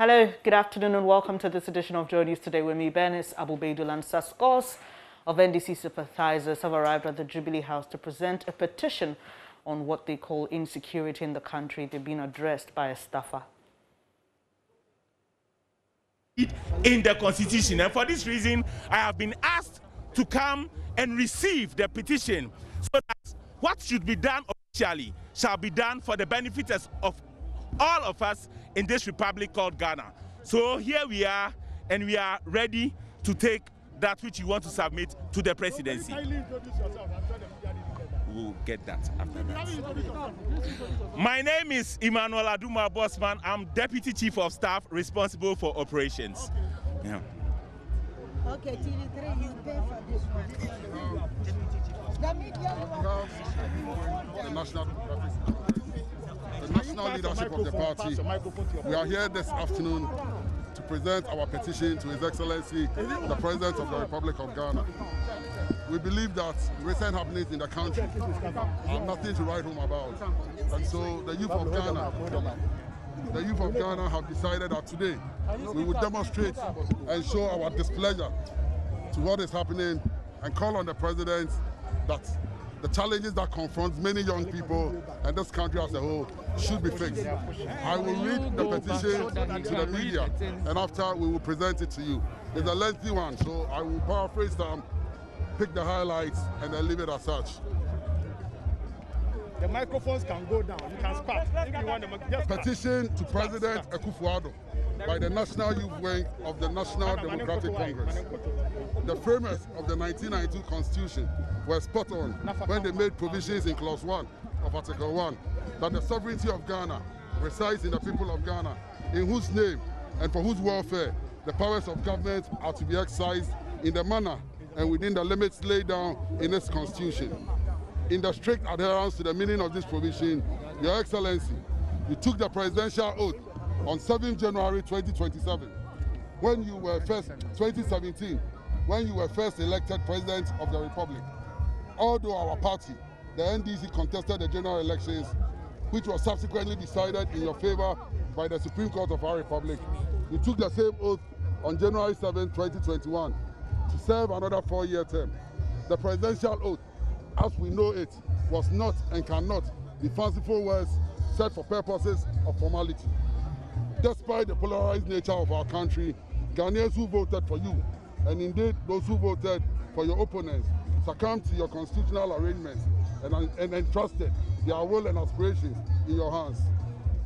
Hello, good afternoon and welcome to this edition of Joy News Today with me, Bernice Abubeidu and scores of NDC sympathizers have arrived at the Jubilee House to present a petition on what they call insecurity in the country. They've been addressed by a staffer. In the Constitution, and for this reason, I have been asked to come and receive the petition so that what should be done officially shall be done for the benefit of all of us in this republic called Ghana. So here we are, and we are ready to take that which you want to submit to the presidency. We'll get that after that. My name is Emmanuel Aduma Bossman. I'm Deputy Chief of Staff responsible for operations. Yeah. Okay, TV3, you pay for this one. The national leadership of the party, we are here this afternoon to present our petition to His Excellency, the President of the Republic of Ghana. We believe that recent happenings in the country are nothing to write home about. And so the youth of Ghana have decided that today we will demonstrate and show our displeasure to what is happening and call on the President that the challenges that confront many young people and this country as a whole should be fixed. I will read the petition to the media, and after we will present it to you. It's a lengthy one, so I will paraphrase some, pick the highlights, and then leave it as such. The microphones can go down. You can spark. If you want them, Petition to President Akufo-Addo by the National Youth Wing of the National Democratic Congress. The framers of the 1992 Constitution were spot on when they made provisions in Clause 1 of Article 1 that the sovereignty of Ghana resides in the people of Ghana, in whose name and for whose welfare the powers of government are to be exercised in the manner and within the limits laid down in this Constitution. In the strict adherence to the meaning of this provision, Your Excellency, you took the presidential oath on 7 January 2027, when you were first, 2017, when you were first elected President of the Republic. Although our party, the NDC, contested the general elections, which was subsequently decided in your favor by the Supreme Court of our Republic, you took the same oath on January 7, 2021, to serve another 4-year term. The presidential oath, as we know it, was not and cannot be fanciful words said for purposes of formality. Despite the polarized nature of our country, Ghanaians who voted for you, and indeed those who voted for your opponents, succumbed to your constitutional arrangements and entrusted their will and aspirations in your hands.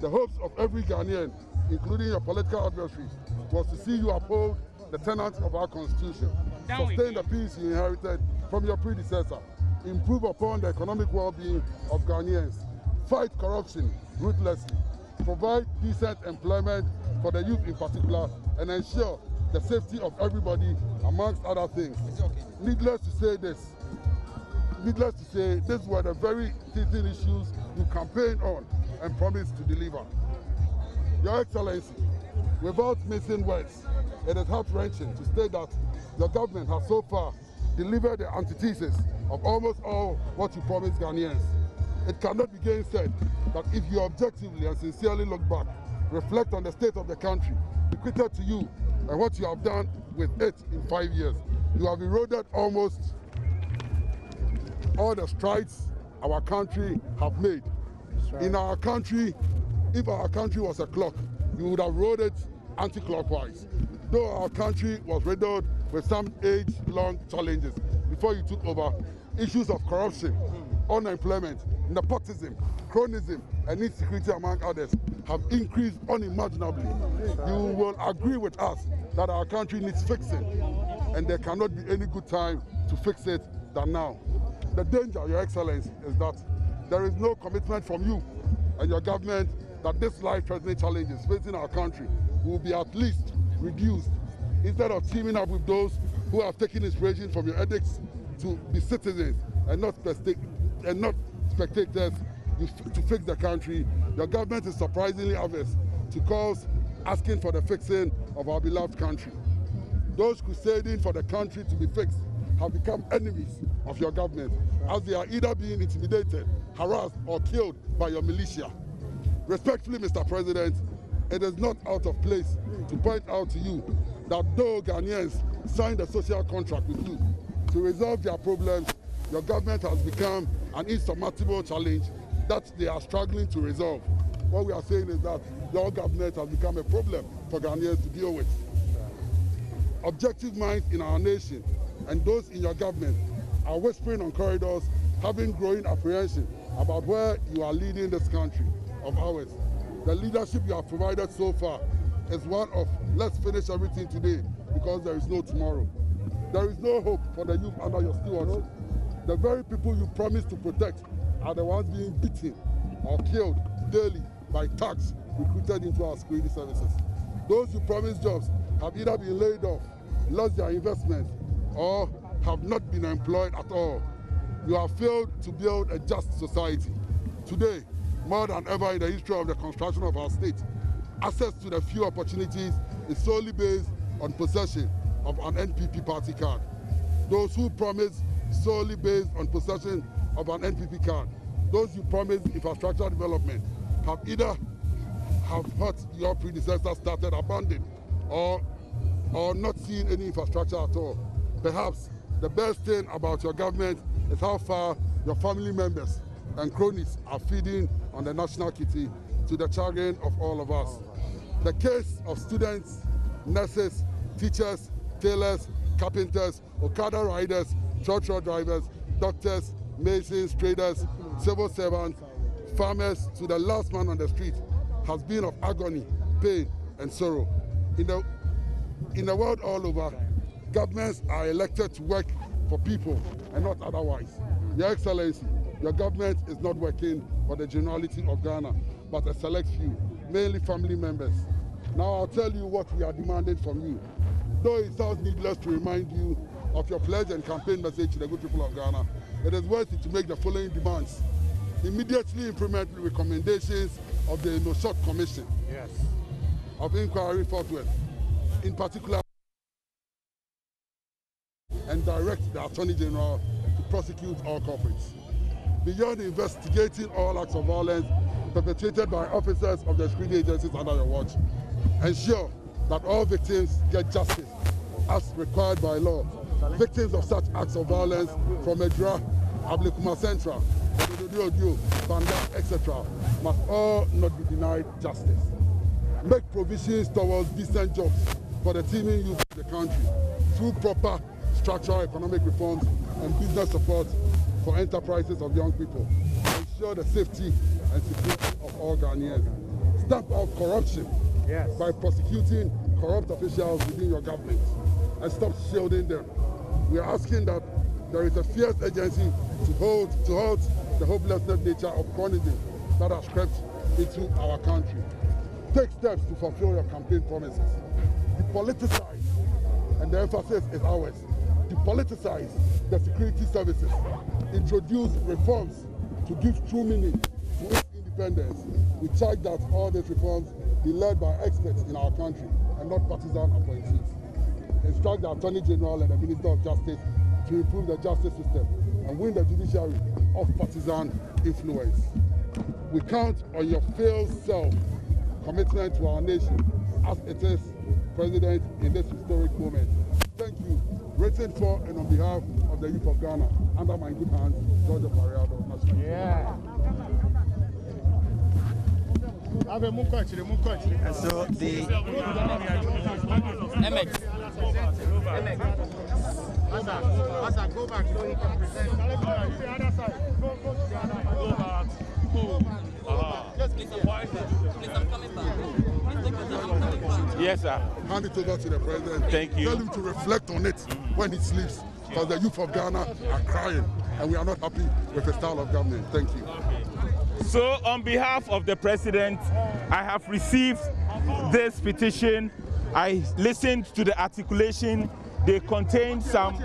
The hopes of every Ghanaian, including your political adversaries, was to see you uphold the tenets of our Constitution, sustain the peace you inherited from your predecessor, improve upon the economic well-being of Ghanaians, fight corruption ruthlessly, provide decent employment for the youth in particular, and ensure the safety of everybody, amongst other things. Needless to say, these were the very teething issues you campaigned on and promised to deliver. Your Excellency, without missing words, it is heart-wrenching to state that your government has so far delivered the antithesis of almost all what you promised Ghanaians. It cannot be gainsaid that if you objectively and sincerely look back, reflect on the state of the country, bequeathed to you, and what you have done with it in 5 years, you have eroded almost all the strides our country have made. Right. In our country, if our country was a clock, you would have rode it anti-clockwise. Though our country was riddled with some age-long challenges before you took over, issues of corruption, unemployment, nepotism, chronism, and insecurity, among others, have increased unimaginably. You will agree with us that our country needs fixing, and there cannot be any good time to fix it than now. The danger, Your Excellency, is that there is no commitment from you and your government that these life-threatening challenges facing our country will be at least reduced, instead of teaming up with those who have taken inspiration from your edicts to be citizens and not spectators to fix the country. Your government is surprisingly averse to calls asking for the fixing of our beloved country. Those crusading for the country to be fixed have become enemies of your government, as they are either being intimidated, harassed, or killed by your militia. Respectfully, Mr. President, it is not out of place to point out to you that though Ghanaians signed a social contract with you to resolve their problems, your government has become an insurmountable challenge that they are struggling to resolve. What we are saying is that your government has become a problem for Ghanaians to deal with. Objective minds in our nation and those in your government are whispering on corridors, having growing apprehension about where you are leading this country of ours. The leadership you have provided so far is one of let's finish everything today because there is no tomorrow. There is no hope for the youth under your stewardship. The very people you promised to protect are the ones being beaten or killed daily by thugs recruited into our security services. Those who promised jobs have either been laid off, lost their investment, or have not been employed at all. You have failed to build a just society. Today, more than ever in the history of the construction of our state, access to the few opportunities is solely based on possession of an NPP party card. Those who promise solely based on possession of an NPP card, those who promise infrastructure development, have either what your predecessors started abandoned or not seen any infrastructure at all. Perhaps the best thing about your government is how far your family members and cronies are feeding on the national kitty to the chagrin of all of us. The case of students, nurses, teachers, tailors, carpenters, Okada riders, trotro drivers, doctors, masons, traders, civil servants, farmers to the last man on the street has been of agony, pain, and sorrow. In the world all over, governments are elected to work for people and not otherwise. Your Excellency, your government is not working for the generality of Ghana, but a select few, mainly family members. Now I'll tell you what we are demanding from you. Though it sounds needless to remind you of your pledge and campaign message to the good people of Ghana, it is worth it to make the following demands. Immediately implement the recommendations of the No-Shot Commission of Inquiry forthwith, in particular, and direct the Attorney General to prosecute all culprits. Beyond investigating all acts of violence perpetrated by officers of the security agencies under your watch, ensure that all victims get justice as required by law. Victims of such acts of violence from Edra, Ablekuma Central, Banda, etc. must all not be denied justice. Make provisions towards decent jobs for the teeming youth of the country through proper structural economic reforms and business support for enterprises of young people. Ensure the safety and security of all Ghanaians. Stamp out corruption by prosecuting corrupt officials within your government and stop shielding them. We are asking that there is a fierce agency to halt the hopelessness nature of cronyism that has crept into our country. Take steps to fulfill your campaign promises. Depoliticize, and the emphasis is ours, depoliticize the security services. Introduce reforms to give true meaning to its independence. We charge that all these reforms be led by experts in our country and not partisan appointees. Instruct the Attorney General and the Minister of Justice to improve the justice system and win the judiciary of partisan influence. We count on your failed self commitment to our nation as it is President in this historic moment. Thank you. Written for and on behalf of the youth of Ghana, under my good hands, Opare Addo, National And so the go back so you can present. Please, I'm coming back. Yes, sir. Hand it over to the President. Thank you. Tell him to reflect on it when he sleeps, because the youth of Ghana are crying and we are not happy with the style of government. Thank you. So on behalf of the President, I have received this petition. I listened to the articulation. They contain some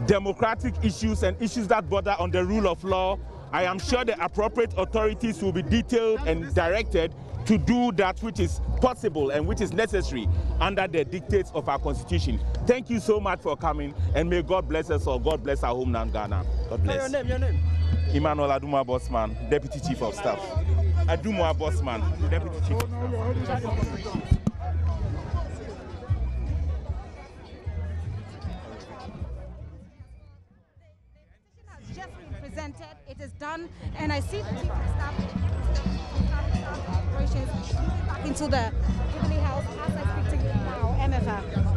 democratic issues and issues that border on the rule of law. I am sure the appropriate authorities will be detailed and directed to do that which is possible and which is necessary under the dictates of our constitution. Thank you so much for coming, and may God bless us all. God bless our homeland, Ghana. God bless. Your name. Emmanuel Aduma Bossman, Deputy Chief of Staff. Adumwa Bossman, Deputy Chief. Just been presented, it is done, and I see the chief of staff operations moving back into the Jubilee House as I speak to you now, MFR.